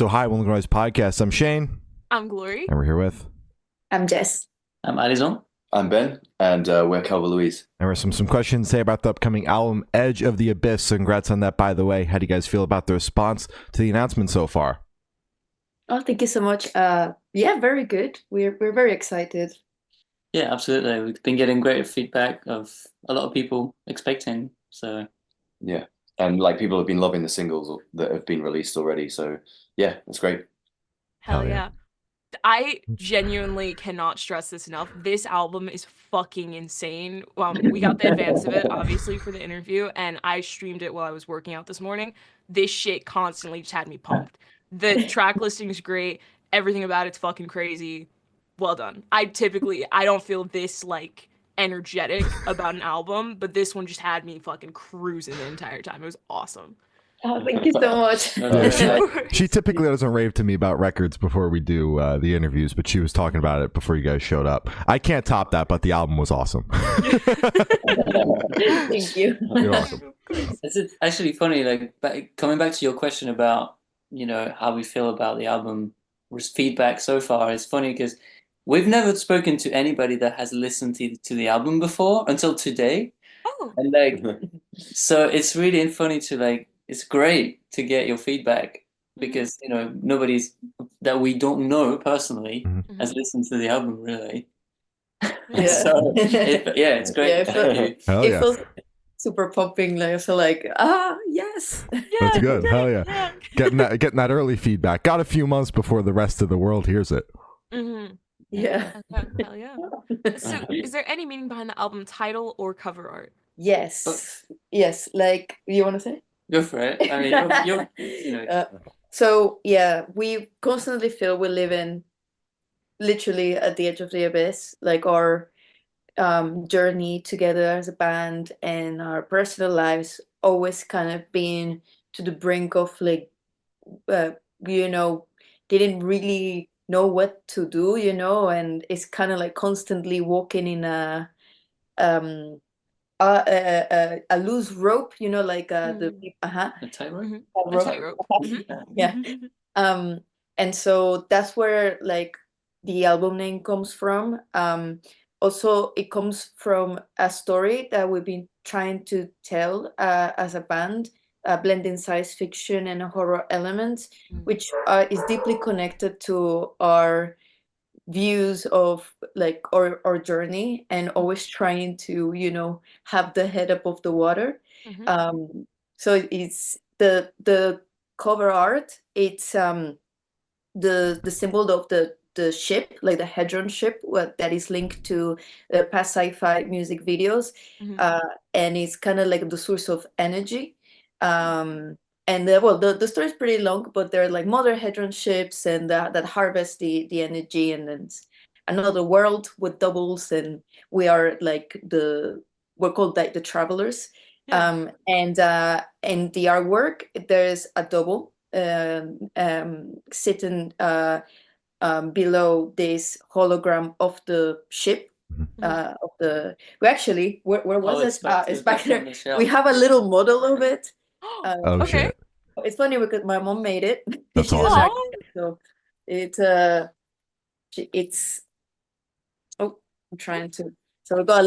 So hi, One Noise Podcast. I'm Shane. I'm Glory. And we're here with... I'm Jess. I'm Alison. I'm Ben, and we're Calva Louise. And we're some questions to say about the upcoming album, Edge of the Abyss. So congrats on that, by the way. How do you guys feel about the response to the announcement so far? Oh, thank you so much. Yeah, very good. We're very excited. Yeah, absolutely. We've been getting great feedback of a lot of people expecting. So yeah, and like people have been loving the singles that have been released already. So yeah, it's great. Hell yeah. I genuinely cannot stress this enough. This album is fucking insane. We got the advance of it, obviously, for the interview, and I streamed it while I was working out this morning. This shit constantly just had me pumped. The track listing is great. Everything about it's fucking crazy. Well done. I don't feel this, energetic about an album, but this one just had me fucking cruising the entire time. It was awesome. Oh, thank you so much. She typically doesn't rave to me about records before we do the interviews, but she was talking about it before you guys showed up. I can't top that, but the album was awesome. Thank you. You're welcome. It's actually funny, coming back to your question about, how we feel about the album, feedback so far. It's funny because we've never spoken to anybody that has listened to the album before until today. Oh. And so it's really funny to it's great to get your feedback because nobody's that we don't know personally has listened to the album really. Yeah. So it's great. Yeah, it feels super pumping. I feel like yes. That's good. Hell yeah. Getting that early feedback. Got a few months before the rest of the world hears it. Mm-hmm. Yeah. Hell yeah. So is there any meaning behind the album title or cover art? Yes. Yes. You want to say? Go for it. I mean, So yeah, we constantly feel we live in literally at the edge of the abyss. Our journey together as a band and our personal lives always kind of being to the brink of didn't really know what to do, and it's kind of constantly walking in a loose rope, a tightrope. Tightrope. Yeah. And so that's where the album name comes from. Also, it comes from a story that we've been trying to tell as a band, blending science fiction and horror elements, which is deeply connected to our views of our journey and always trying to have the head above the water. So it's the cover art. It's the symbol of the ship, like the Hedron ship, that is linked to past sci-fi music videos, and it's kind of like the source of energy. And the story is pretty long, but they're mother Hedron ships and that harvest the energy, and then another world with doubles, and we are we're called the travelers. And in the artwork, there's a double sitting below this hologram of the ship. Where was it? It's back there. We have a little model of it. Okay. Shit. It's funny because my mom made it. That's awesome. So it's I'm trying to. So we got a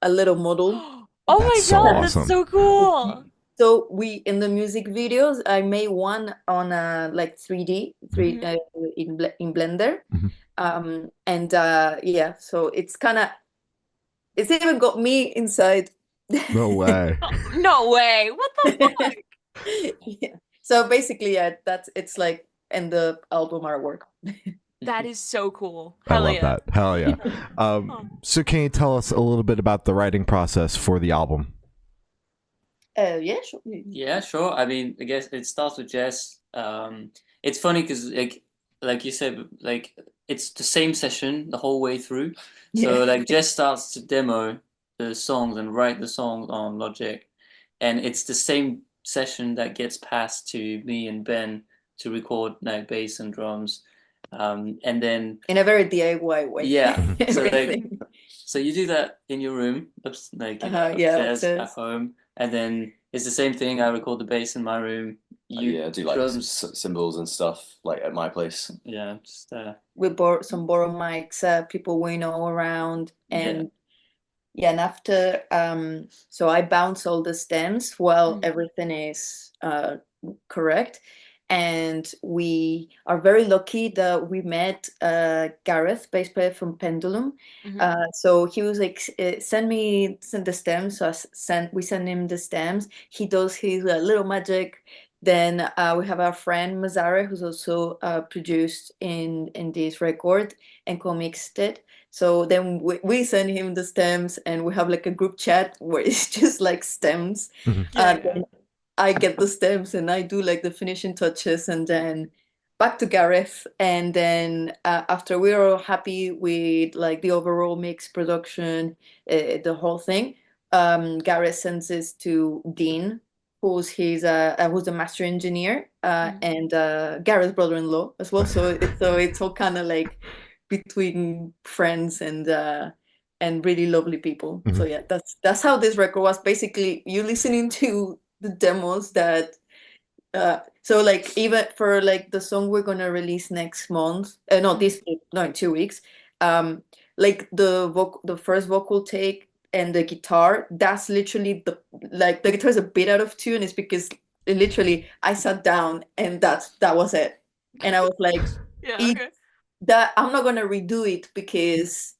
little model. Oh my god, awesome. That's so cool. So in the music videos, I made one on 3D in Blender, so it's even got me inside. No way. No way. What the fuck? Yeah. So basically, it's in the album artwork. That is so cool. I love that. Hell yeah. So can you tell us a little bit about the writing process for the album? Yeah, sure. Yeah, sure. I mean, I guess it starts with Jess. It's funny because, like you said, it's the same session the whole way through. So, Jess starts to demo the songs and write the songs on Logic, and it's the same session that gets passed to me and Ben to record bass and drums, and then in a very DIY way. Yeah. So you do that in your room, upstairs at home. And then it's the same thing. I record the bass in my room, Yeah, I do like drums. cymbals and stuff like at my place. Yeah, just We bought some borrowed mics, people we know around, and and after so I bounce all the stems while everything is correct. And we are very lucky that we met Gareth, bass player from Pendulum. So he was like, send the stems. So we send him the stems. He does his little magic. Then we have our friend Mazare, who's also produced in this record and co-mixed it. So then we send him the stems, and we have like a group chat where it's just like stems. Then I get the stems and I do like the finishing touches, and then back to Gareth. And then after we're all happy with like the overall mix production, the whole thing, Gareth sends this to Dean, who's the master engineer, and Gareth's brother-in-law as well. So it's all kind of like between friends and really lovely people. So yeah, that's how this record was. Basically, you listening to the demos that so like even for like the song we're gonna release next month, in 2 weeks, like the first vocal take and the guitar, that's literally the guitar is a bit out of tune. Is because literally I sat down and that was it, and I was like, that I'm not gonna redo it because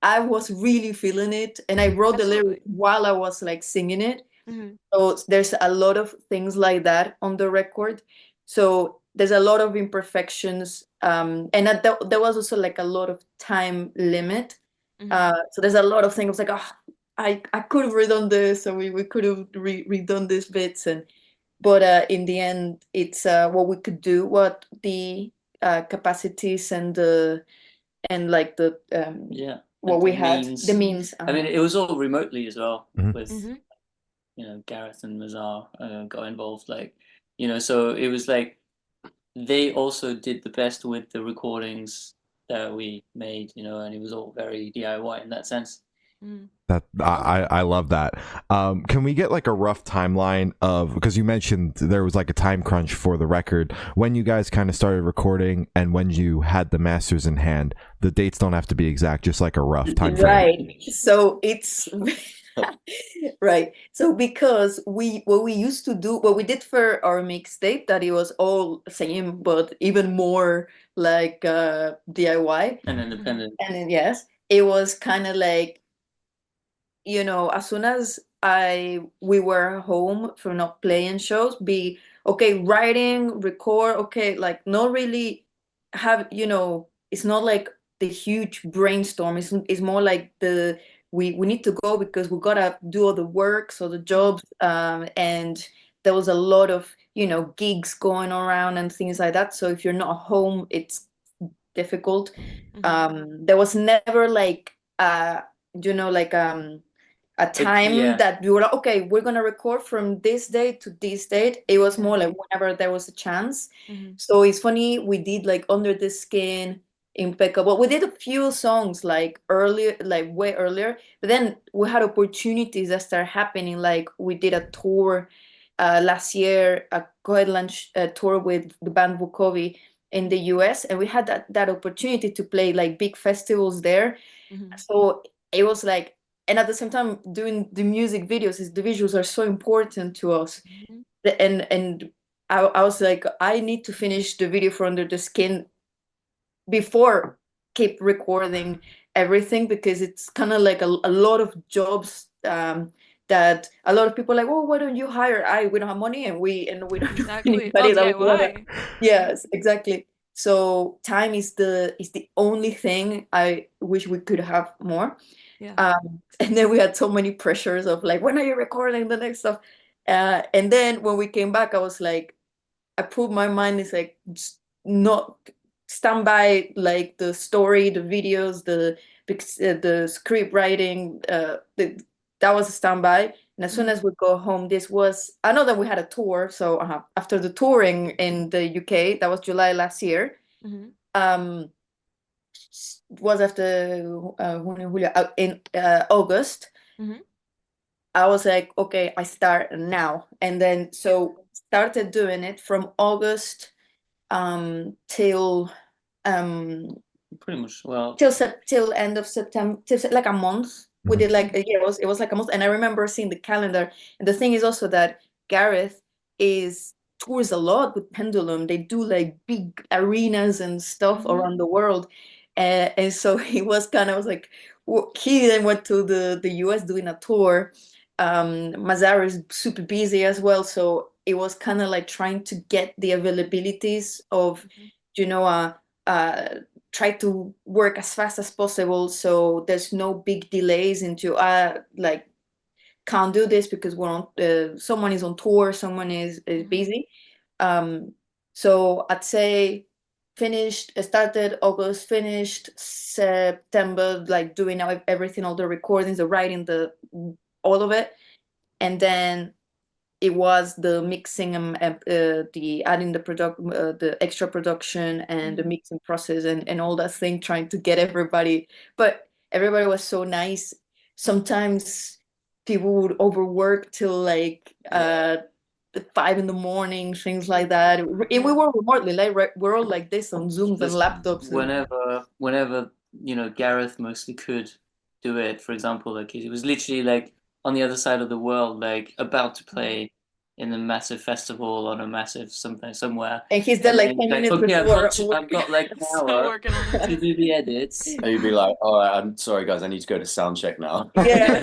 I was really feeling it, and I wrote the lyrics while I was like singing it. So there's a lot of things like that on the record. So there's a lot of imperfections, and there was also like a lot of time limit. So there's a lot of things like, oh, I could have redone this, or we could have redone these bits, but in the end, it's what we could do, what the capacities and like the what we had, the means. I mean, it was all remotely as well with Gareth and Mazar got involved, like so it was like they also did the best with the recordings that we made, and it was all very DIY in that sense. That I love that. Can we get like a rough timeline of, because you mentioned there was like a time crunch for the record, when you guys kind of started recording and when you had the masters in hand? The dates don't have to be exact, just like a rough time frame. Right. So it's right. So because what we used to do, what we did for our mixtape, that it was all same but even more like DIY and independent. And then, yes, it was kind of like, as soon as we were home from not playing shows, be okay, writing, record, okay, like not really have, it's not like the huge brainstorm. It's more like we need to go because we gotta do all the work, so the jobs, and there was a lot of gigs going around and things like that. So if you're not home, it's difficult. There was never like like a time that we were like, okay, we're gonna record from this date to this date. It was more like whenever there was a chance. So it's funny, we did like Under the Skin, Impeccable. We did a few songs like earlier, like way earlier, but then we had opportunities that started happening. Like we did a tour last year, a co-headline tour with the band Vukovi in the US, and we had that opportunity to play like big festivals there. So it was like, and at the same time doing the music videos, the visuals are so important to us. And I was like, I need to finish the video for Under the Skin before keep recording everything, because it's kind of like a lot of jobs that a lot of people are like, oh, why don't you hire? We don't have money, and we don't exactly. anybody that would. Yes, exactly. So time is the only thing I wish we could have more. And then we had so many pressures of like, when are you recording the next stuff? And then when we came back, I was like, I put my mind is like, not stand by like the story, the videos, the script writing, that was a standby. And as soon as we go home, I know that we had a tour. So after the touring in the UK, that was July last year. Was after in August. I was like, okay, I start now. And then so started doing it from August till Pretty much. Well, till end of September, till like a month. We did like it was like a month, and I remember seeing the calendar. And the thing is also that Gareth is tours a lot with Pendulum. They do like big arenas and stuff around the world, and so he was kind of was like he then went to the US doing a tour. Mazar is super busy as well, so it was kind of like trying to get the availabilities of, you know, try to work as fast as possible so there's no big delays into like can't do this because we're on someone is on tour, someone is busy. So I'd say started August, finished September, like doing everything, all the recordings, the writing, all of it. And then it was the mixing and the adding the extra production and the mixing process and all that thing, trying to get everybody. But everybody was so nice. Sometimes people would overwork till like 5 in the morning, things like that. And we were remotely, like we're all like this on Zooms and laptops. Whenever you know, Gareth mostly could do it. For example, like he was literally like on the other side of the world, like about to play in a massive festival on a massive something somewhere. And he's there like 10 minutes okay, before. I've got like an Still hour working on it. to do the edits. And you'd be like, all right, I'm sorry guys, I need to go to sound check now. Yeah.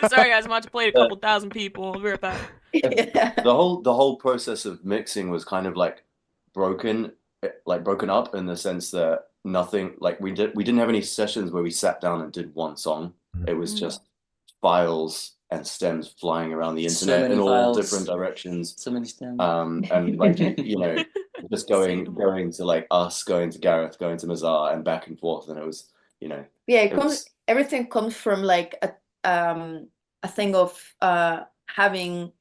Sorry guys, I'm about to play a couple thousand people. I'll be right back. Yeah. The whole process of mixing was kind of like broken up in the sense that nothing, like we didn't have any sessions where we sat down and did one song. It was just files and stems flying around the So internet many in all files. different directions. So many stems. And like you know, just going to like us, going to Gareth, going to Mazar, and back and forth, and it was, you know, everything comes from like a thing of having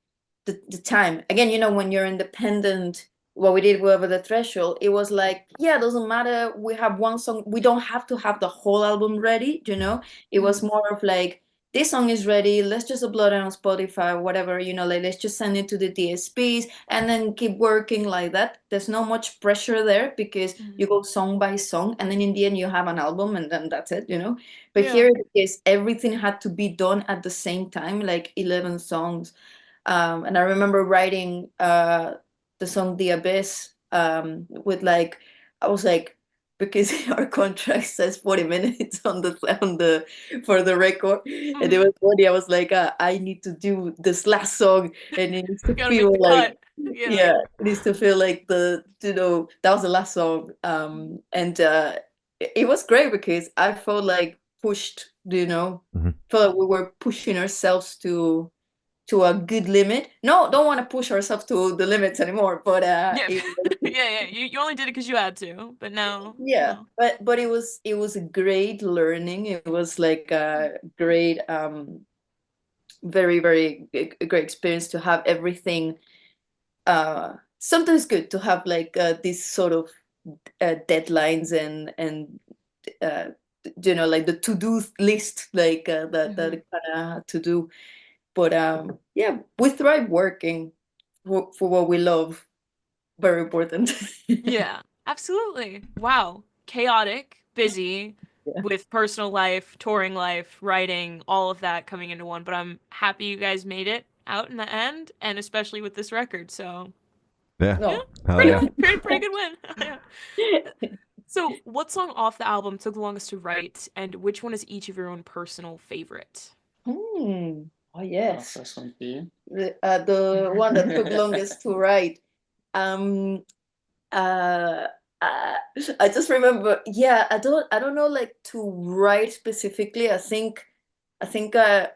the time. Again, you know, when you're independent, what we did with the Threshold, it was like, yeah, it doesn't matter, we have one song, we don't have to have the whole album ready, you know. It was more of like, this song is ready, let's just upload it on Spotify, whatever, you know, like let's just send it to the DSPs and then keep working like that. There's no much pressure there because you go song by song, and then in the end you have an album, and then that's it, you know. But here it is, everything had to be done at the same time, like 11 songs. And I remember writing the song The Abyss with like, I was like, because our contract says 40 minutes on the for the record, and it was 40. I was like, I need to do this last song, and it needs to feel like it needs to feel like you know, that was the last song. And it was great because I felt like pushed, you know, felt like we were pushing ourselves to a good limit. No, don't want to push ourselves to the limits anymore, but you only did it because you had to, but now but it was a great learning. It was like a great very very great experience to have everything. Sometimes good to have like this sort of deadlines and you know, like the to-do list, like that kind of to do. But yeah, we thrive working for what we love. Very important. Yeah, absolutely. Wow. Chaotic, busy, with personal life, touring life, writing, all of that coming into one. But I'm happy you guys made it out in the end, and especially with this record. So pretty good win. So what song off the album took the longest to write, and which one is each of your own personal favorite? Oh yes, first one for you. The one that took longest to write. I just remember, I don't know, like to write specifically. I think I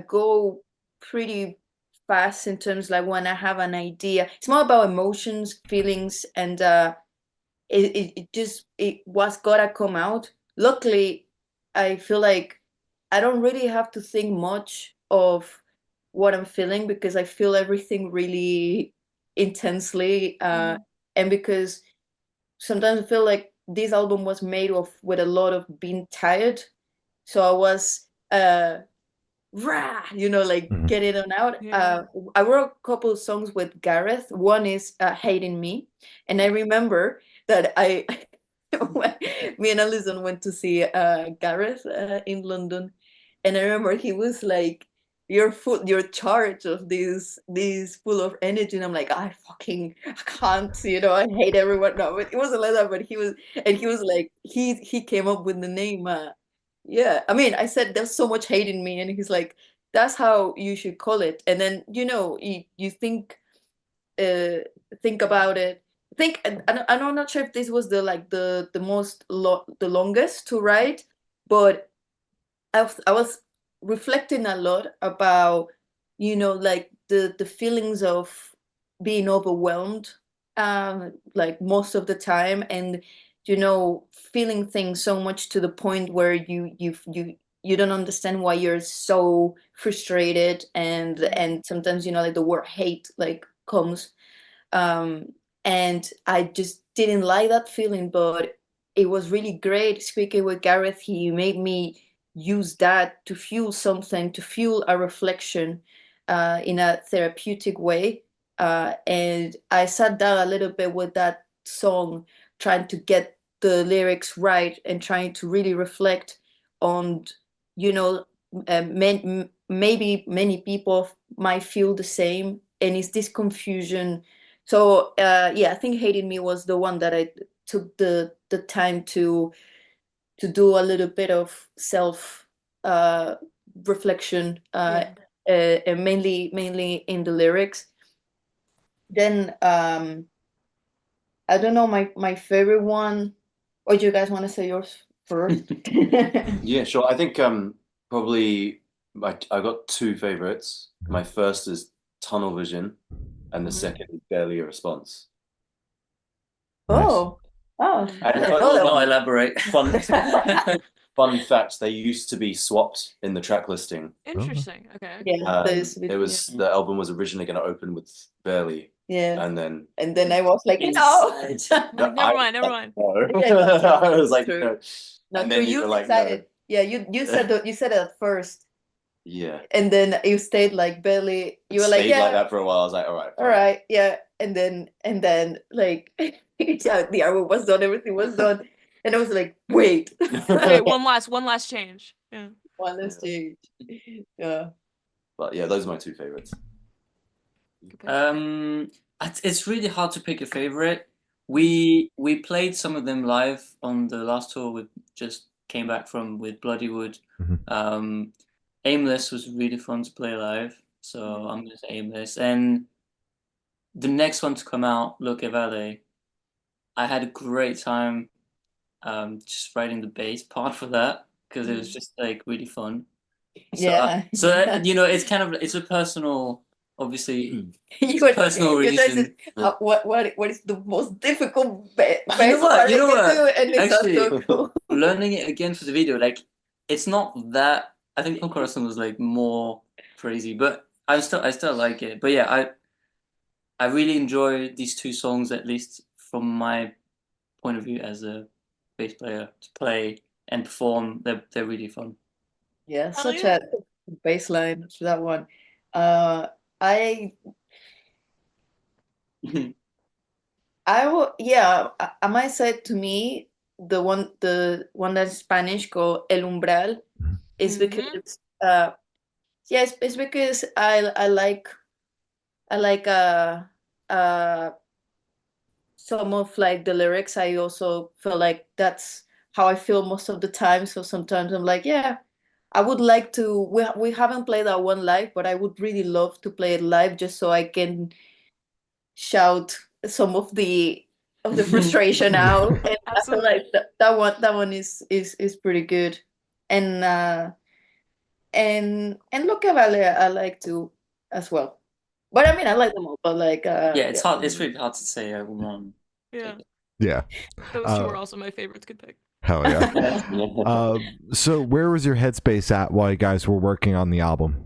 go pretty fast in terms like when I have an idea. It's more about emotions, feelings, and it was gotta come out. Luckily, I feel like I don't really have to think much of what I'm feeling because I feel everything really intensely, and because sometimes I feel like this album was made with a lot of being tired, so I was rah, you know, like get it on out. Yeah. I wrote a couple of songs with Gareth. One is Hating Me. And I remember that when me and Alison went to see Gareth in London. And I remember he was like, you're charged of this full of energy. And I'm like, I can't, you know, I hate everyone. No, but it wasn't like that, but he was like, he came up with the name yeah, I mean, I said there's so much hate in me, and he's like, that's how you should call it. And then, you know, you think about it. I'm not sure if this was the longest to write, but I was reflecting a lot about, you know, like the feelings of being overwhelmed, like most of the time, and you know, feeling things so much to the point where you don't understand why you're so frustrated, and sometimes, you know, like the word hate like comes, um, and I just didn't like that feeling, but it was really great speaking with Gareth. He made me use that to fuel something, to fuel a reflection in a therapeutic way. And I sat down a little bit with that song, trying to get the lyrics right and trying to really reflect on, you know, maybe many people might feel the same. And it's this confusion. So yeah, I think Hating Me was the one that I took the time to do a little bit of self reflection, and mainly in the lyrics. Then I don't know, my favorite one. Or do you guys want to say yours first? Yeah, sure. I think probably I got two favorites. My first is Tunnel Vision, and the second is Barely a Response. Oh, And I didn't know that I'll one. elaborate. fun fact, they used to be swapped in the track listing. Interesting. Okay. Yeah, there's It was the album was originally going to open with Barely, yeah, and then and then I was like, no. Like, never mind. Never mind. no. Yeah, that's I was true, like, true. no. No, And true. then you You were like, decided. no. Yeah, you said it at first, Yeah. and then you stayed like barely. You were like, Stayed like yeah, that for a while. I was like, all right, all fine. right, yeah, and then like yeah, the album was done, everything was done, and I was like, wait, Wait, one last change. Yeah. one last change. Yeah. But yeah, those are my two favorites. Good pick. It's really hard to pick a favorite. We played some of them live on the last tour we just came back from with Bloodywood. Aimless was really fun to play live, so I'm gonna say Aimless. And the next one to come out, Look Valley, I had a great time just writing the bass part for that because it was just like really fun. So, Yeah. you know, it's kind of it's a personal, obviously, personal you guys, reason. what is the most difficult best You know what? part You know I can what? do, and it sounds Actually, so cool. learning it again for the video, like it's not that. I think Punk Corazon was like more crazy, but I still like it. But yeah, I really enjoy these two songs, at least from my point of view as a bass player, to play and perform. They're really fun. Yeah, Hell such yeah. a baseline to that one. I I might say, to me, the one that's Spanish called El Umbral is because it's because I like some of like the lyrics. I also feel like that's how I feel most of the time. So sometimes I'm like, yeah, I would like to. We haven't played that one live, but I would really love to play it live just so I can shout some of the frustration out. And I feel like that one is pretty good. And and Look Vale I like to as well. But I mean, I like them all. But like yeah, it's hard. It's really hard to say one. Yeah. Yeah. Those two are also my favorites. Good pick. Hell yeah. So where was your headspace at while you guys were working on the album?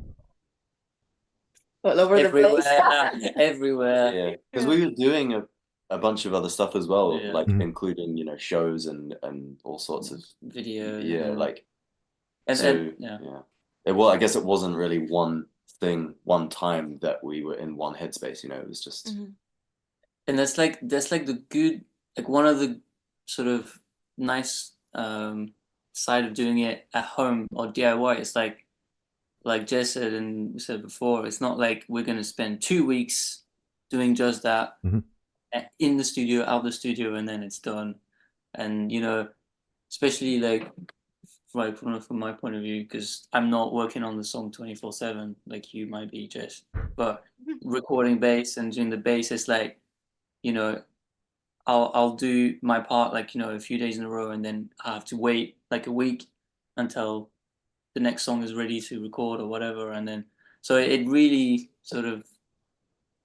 all over the place. Everywhere. Yeah, because we were doing a bunch of other stuff as well, Yeah. like including, you know, shows and all sorts of Video. like And so yeah. well, I guess it wasn't really one thing, one time that we were in one headspace, you know, it was just And that's like the good, like one of the sort of nice side of doing it at home or DIY. It's like Jess said and we said before, it's not like we're gonna spend 2 weeks doing just that in the studio, out of the studio, and then it's done. And you know, especially like from my point of view, because I'm not working on the song 24/7 like you might be, Jess, but recording bass and doing the bass, it's like, you know, I'll do my part like, you know, a few days in a row, and then I have to wait like a week until the next song is ready to record or whatever, and then so it really sort of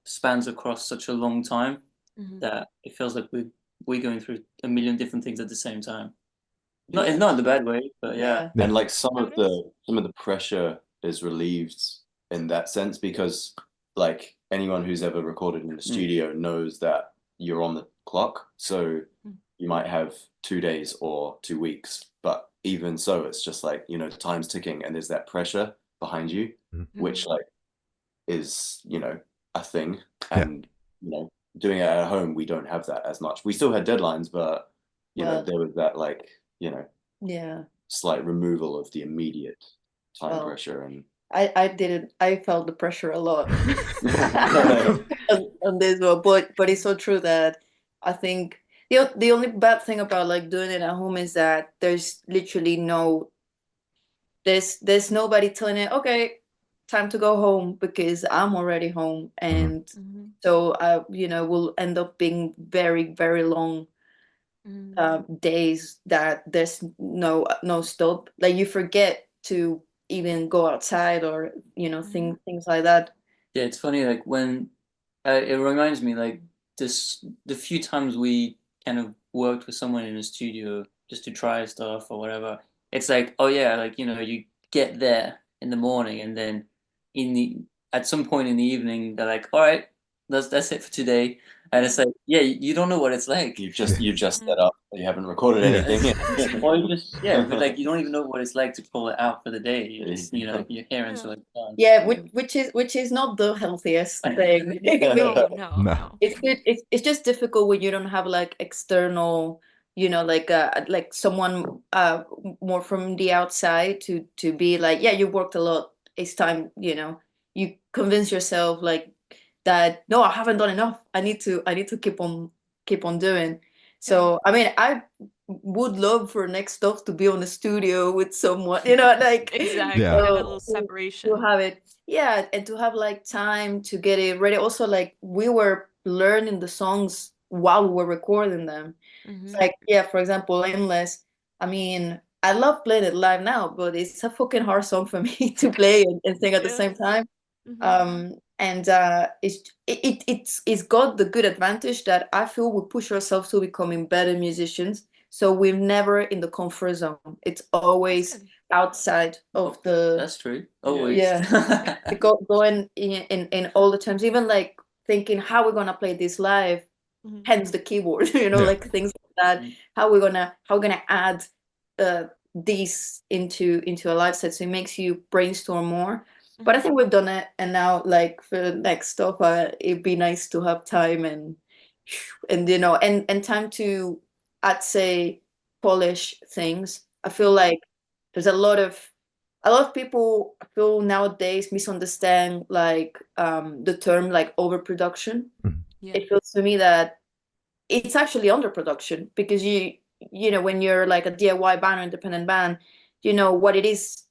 spans across such a long time that it feels like we're going through a million different things at the same time. Not It's not in the bad way, but yeah. And like some of the pressure is relieved in that sense, because like anyone who's ever recorded in the studio knows that you're on the clock, so you might have 2 days or 2 weeks, but even so, it's just like, you know, time's ticking and there's that pressure behind you, which like is, you know, a thing. And you know, doing it at home, we don't have that as much. We still had deadlines, but you know, there was that like, you know, slight removal of the immediate time pressure. And I felt the pressure a lot on this one, but it's so true that I think the only bad thing about like doing it at home is that there's literally there's nobody telling it, okay, time to go home, because I'm already home. And so you know, will end up being very, very long days that there's no stop. Like you forget to even go outside, or you know, things like that. Yeah, it's funny, like when it reminds me like the few times we kind of worked with someone in a studio just to try stuff or whatever. It's like, oh yeah, like, you know, you get there in the morning, and then at some point in the evening they're like, all right, that's it for today. And it's like, yeah, you don't know what it's like. you just set up, you haven't recorded anything. Or you just, but like you don't even know what it's like to pull it out for the day. It's, you know, your parents are like, done. Yeah, which is not the healthiest thing. No. It's just difficult when you don't have like external, you know, like someone more from the outside to be like, yeah, you worked a lot, it's time, you know, you convince yourself like that, no, I haven't done enough, I need to keep on doing. So I mean, I would love for next stuff to be on the studio with someone, you know, like exactly. Yeah. Have a little separation to have it, yeah, and to have like time to get it ready. Also, like we were learning the songs while we were recording them. Like, yeah, for example, Aimless, I mean, I love playing it live now, but it's a fucking hard song for me to play and sing at the same time. And it's got the good advantage that I feel we push ourselves to becoming better musicians. So we're never in the comfort zone. It's always outside of the. That's true. Always. Yeah. Going in all the terms, even like thinking how we're gonna play this live, hence the keyboard, you know, like things like that. How we're gonna add these into a live set, so it makes you brainstorm more. But I think we've done it, and now like for the next stuff, it'd be nice to have time and you know, and time to, I'd say, polish things. I feel like there's a lot of people, I feel, nowadays misunderstand like the term like overproduction. It feels to me that it's actually underproduction, because you know, when you're like a DIY band or independent band, you know what it is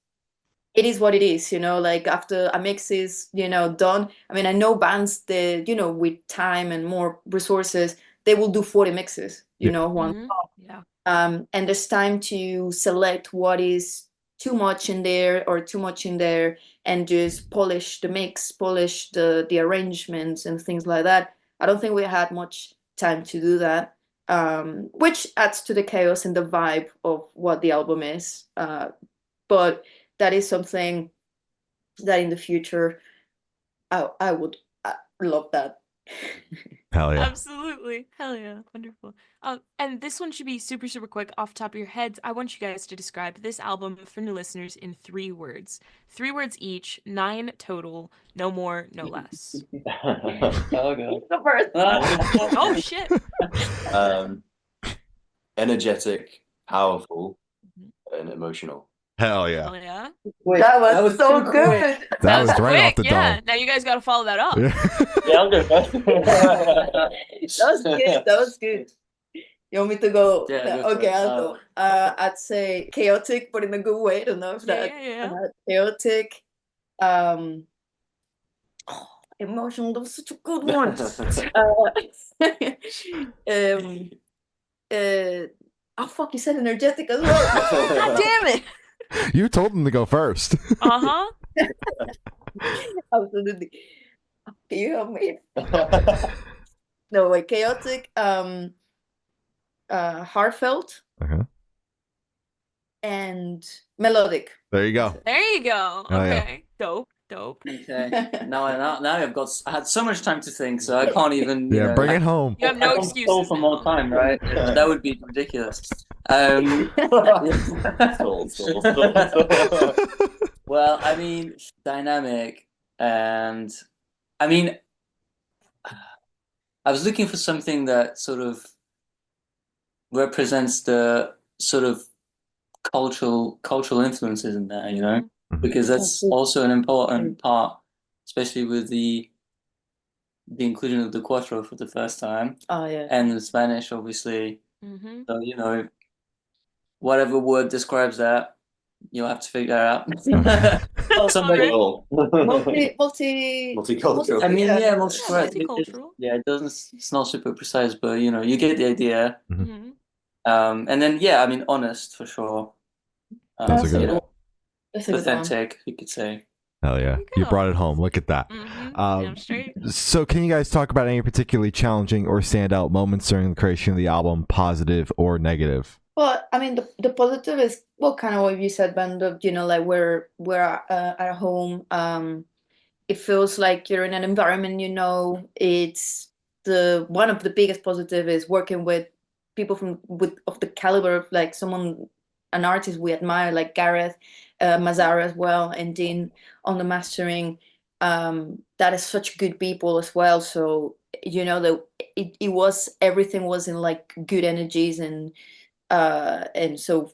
what it is, you know, like after a mix is, you know, done. I mean, I know bands that, you know, with time and more resources, they will do 40 mixes, you know, one song. And there's time to select what is too much in there or too much in there, and just polish the mix, polish the arrangements and things like that. I don't think we had much time to do that, which adds to the chaos and the vibe of what the album is. But that is something that in the future I would love that. Hell yeah. Absolutely. Hell yeah. Wonderful. And this one should be super, super quick off the top of your heads. I want you guys to describe this album for new listeners in 3 words. 3 words each, 9 total, no more, no less. Oh god. The first. Oh shit. Energetic, powerful, and emotional. Hell yeah. Hell yeah. Wait, That was so too good. quick. That was right off the yeah. dome. Now you guys got to follow that up. Yeah, I'll go first. That was good. That was good. You want me to go? Yeah, go for Okay, it. I'll go. I'd say chaotic, but in a good way. I don't know if Yeah, that yeah. chaotic. Emotional. That was such a good one. Oh fuck! You said energetic as well. God damn it! You told them to go first. Uh-huh. Absolutely. Can you help me? No, wait. Chaotic. Heartfelt Uh-huh. and melodic. There you go. There you go. Oh, yeah. Okay. Dope. Okay. Now I had so much time to think, so I can't even. Yeah, bring it home. You have no I can't excuses stall for more now. time, right? That would be ridiculous. Stall. Well, I mean, dynamic, and I mean, I was looking for something that sort of represents the sort of cultural influences in there, you know, because that's also an important part, especially with the inclusion of the cuatro for the first time, Oh yeah. and the Spanish, obviously. Mm-hmm. So, you know, whatever word describes that, you'll have to figure out. Somebody. Multicultural. I mean, yeah, Yeah, multicultural. Yeah, it doesn't. It's not super precise, but you know, you get the idea. Mm-hmm. And then yeah, I mean, honest for sure. That's a good you one. know, That's a good one. authentic, you could say. Hell yeah. There you You go. brought it home. Look at that. Mm-hmm. Um, Damn straight. So can you guys talk about any particularly challenging or standout moments during the creation of the album, positive or negative? Well, I mean, the positive is well, kind of what you said, Ben. You know, like we're at home. It feels like you're in an environment. You know, it's the one of the biggest positive is working with people of the caliber of like an artist we admire, like Gareth, Mazara as well, and Dean on the mastering. That is such good people as well. So you know that everything was in like good energies and so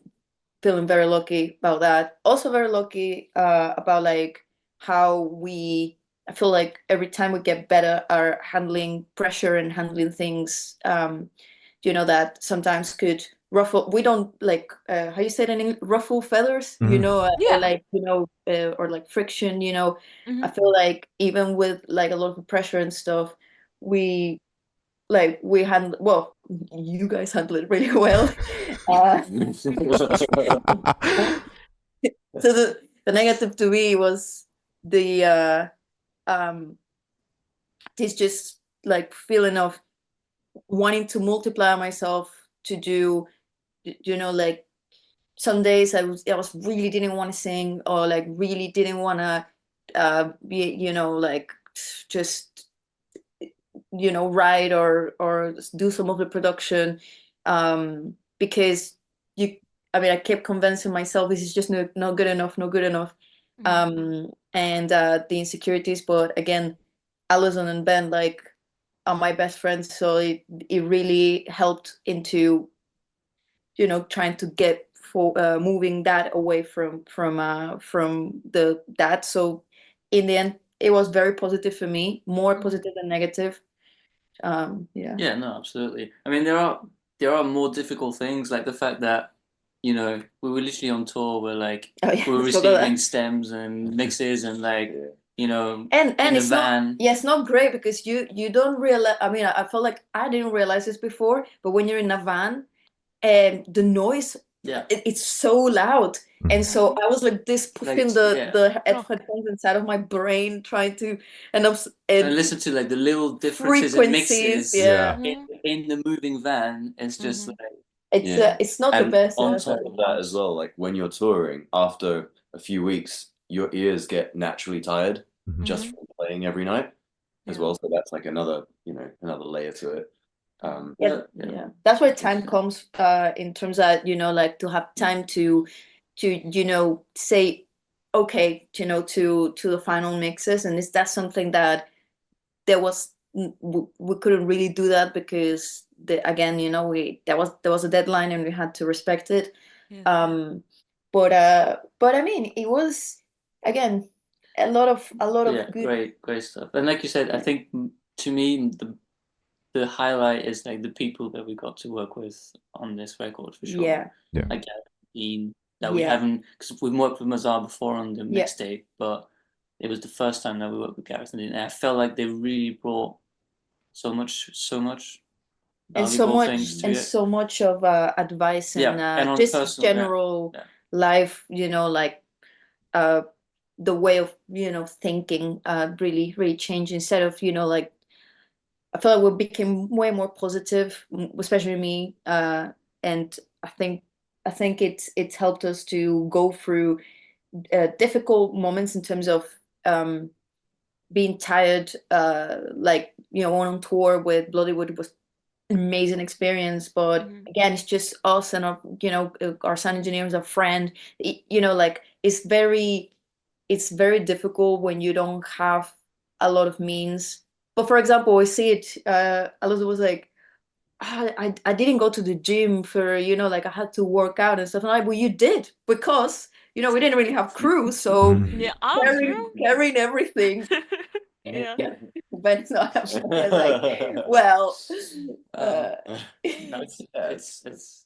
feeling very lucky about that. Also very lucky about like how I feel like every time we get better at handling pressure and handling things, you know, that sometimes could ruffle. We don't like how you say it in English, ruffle feathers, you Mhm. know, Yeah. like you know, or like friction, you know. Mhm. I feel like even with like a lot of pressure and stuff, we handle well. You guys handle it really well. So the negative to me was the this just like feeling of wanting to multiply myself to do, you know, like some days I was really didn't want to sing or like really didn't want to be, you know, like just, you know, write or do some of the production because I kept convincing myself this is just not good enough, not good enough. And the insecurities, but again, Alison and Ben like are my best friends, so it really helped into, you know, trying to get for moving that away from that. So in the end, it was very positive for me, more positive than negative. Yeah. Yeah, no, absolutely. I mean, there are more difficult things, like the fact that, you know, we were literally on tour where like Oh, yeah, we were let's talk about receiving that. stems and mixes and like, you know, And in the it's van. it's not great because you don't realize. I mean, I felt like I didn't realize this before, but when you're in a van and the noise, Yeah. it's so loud. And so I was like this pushing the headphones inside of my brain, trying to and listen to like the little differences in mixes yeah. in the moving van. It's just like It's not the And best. on top of that as well, like when you're touring, after a few weeks, your ears get naturally tired just from playing every night. as Yeah. well. So that's like another layer to it. Yeah. That's where time comes in terms of, like to have time to say okay, to the final mixes. And is that something that we couldn't really do that because again, there was a deadline and we had to respect it. Yeah. But I mean, it was again a lot of good. great stuff. And like you said, I think to me the highlight is like the people that we got to work with on this record for sure. Yeah. Like Dean, that we haven't, because we've worked with Mazar before on the mixtape, but it was the first time that we worked with Gareth and Dean. And I felt like they really brought so much And so much things to and it. so much of advice and on just personal, general life, like the way of thinking really really changed. Instead of like, I feel like we became way more positive, especially me, and I think it's helped us to go through difficult moments in terms of being tired. Like going on tour with Bloodywood was an amazing experience, but again, it's just us and our sound engineer was a friend. Like it's very difficult when you don't have a lot of means. But for example, we see it. Alonso was like, I didn't go to the gym for like I had to work out and stuff. And I'm like, well, you did, because we didn't really have crew, so carrying everything. Yeah. But it's not like, well, it's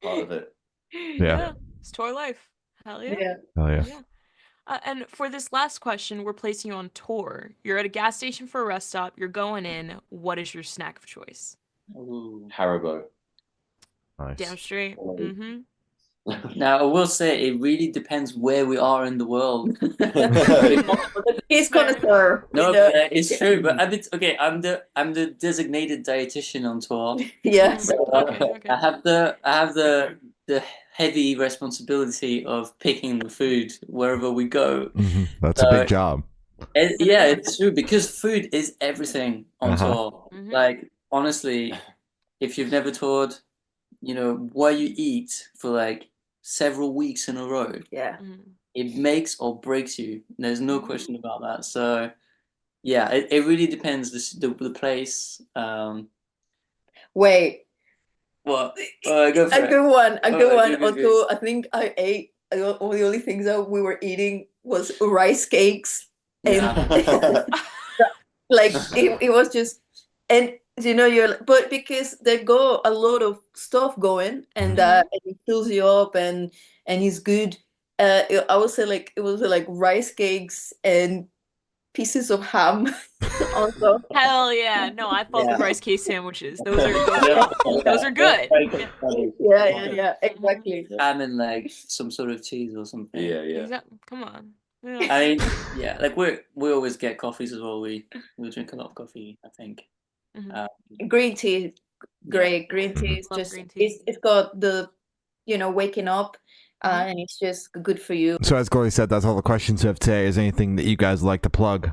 part of it. Yeah. It's tour life. Hell yeah. yeah. Oh yeah. Yeah. And for this last question, we're placing you on tour. You're at a gas station for a rest stop. You're going in. What is your snack of choice? Haribo. Nice. Damn straight. Mm-hmm. Now I will say it really depends where we are in the world. He's connoisseur. No, it's true. But I'm the designated dietitian on tour. Yes. So, Okay. I have the heavy responsibility of picking the food wherever we go. That's a big job. It's true, because food is everything on tour. Mhm. Like honestly, if you've never toured, what you eat for like several weeks in a row, it makes or breaks you. There's no question about that. So yeah, it really depends the place. Wait. What? Go for a it. good one. A good one. Good. Although I think I ate all the only things that we were eating was rice cakes, and like it was just, and but because they go a lot of stuff going, and it fills you up, and it's good. I would say like it was like rice cakes and pieces of ham. Also, hell yeah! No, I fuck with rice cake sandwiches. Those are good. Yeah, exactly. Ham and like some sort of cheese or something. Yeah. Come on. Yeah. I mean, like we always get coffees as well. We drink a lot of coffee, I think. Green tea, great. Green tea is just green tea. It's got the waking up, and it's just good for you. So as Glory said, that's all the questions we have today. Is there anything that you guys would like to plug?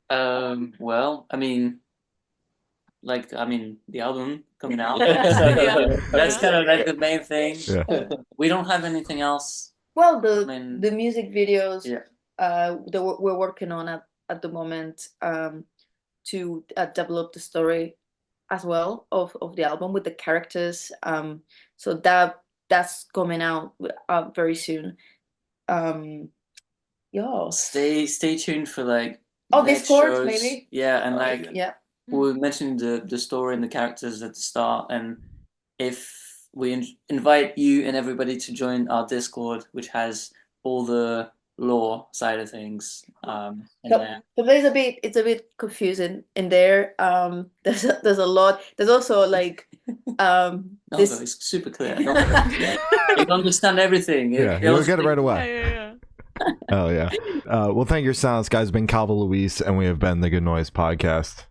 Well, I mean, the album coming out. That's kind of like the main thing. Yeah. We don't have anything else. Well, the music videos that we're working on at the moment to develop the story as well of the album with the characters. So that's coming out very soon. Stay tuned for like Discord shows. maybe. Yeah, and like we were mentioning the story and the characters at the start, and if we invite you and everybody to join our Discord, which has all the lore side of things. So it's a bit confusing in there. There's a lot. There's also like it's super clear. You understand everything. You'll get it right away. Yeah. Oh yeah. Well, thank you for your silence, guys. It's been Calva Louise, and we have been the Good Noise Podcast.